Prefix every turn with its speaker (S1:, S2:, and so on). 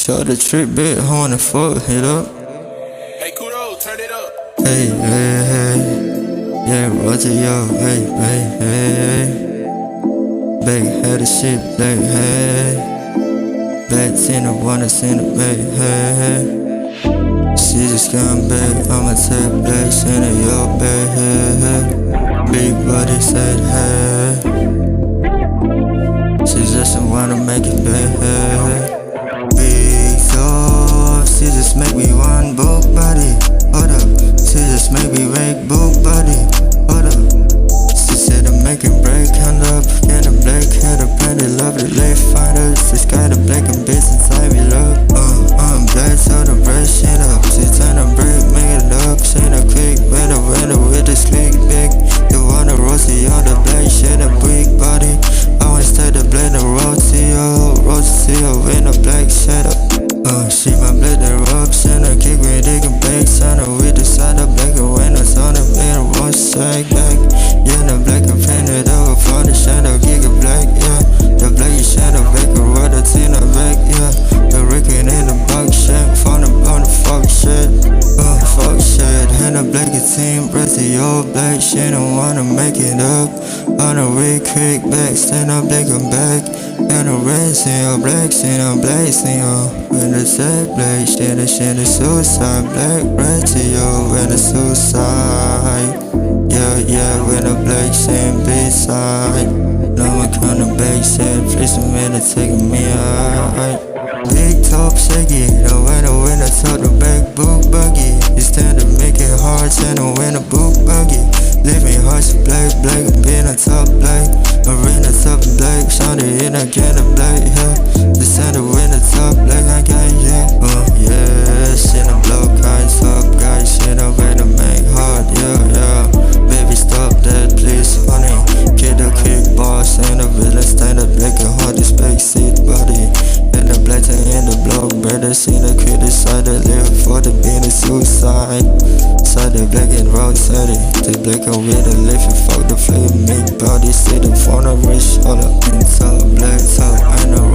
S1: Shut the trip, bit, horn and fuck, hit up.
S2: Hey, Kudo, turn it up.
S1: Hey, hey, hey. Yeah, Roger, yo, hey, hey, hey. Big head of shit, black, hey. Back in the one that's in the back, hey. She just come back, I'ma take black, send it your back, hey, hey. Big body said, hey. She just wanna make it back, hey. She just make me one book body, hold up. She just make me wake book body, hold up. She said I'm making break, hand up. Get a black, had a penny, love the late finders. This guy the black and bitch inside me, look. I'm black, so the break shit up. She turn a break, make it up. Shit a quick, winner with this click big. You want a rosy on the black shit, a big body. I want to stay the blade, the Rosio in a black setup. She my blade, the ropes and a kick with dick and bake. Son with the side of black and winners on the bed, one side back. Yeah, the black and painted over for the shadow, gig of black, yeah. The black is shadow back, a rudder tin a back, yeah. The record in the box shit, found up on the fuck shit. Fuck shit, and the black is team, breath the old black shit, don't wanna make it up. On a red creek back, stand up, black and back. And a red seal, black seal, black seal. When the sad black shit, the shit is suicide. Black red to you, when the suicide. Yeah, when the black shit beside. No one kind of back shit, please a minute, taking me out. Big top shaky, the winner talk the back book buggy. You stand to make it hard, stand to win a book buggy. Living hearts black, being a top black. Arena top black, shine it in again a black, yeah. The center in the top black, I got yeah, shit a blow, guys, top guys, shit a way to make hard, yeah. Baby, stop that, please, honey. Get a quick boss, and a villain, stand up black and hard, this back seat body. And the black in the block, better see the criticize the live for the being a suicide. Side the black and road, side it. The black and with the lift and fuck the flame, make body, sit the phone, a rich, all up in top, black top, I know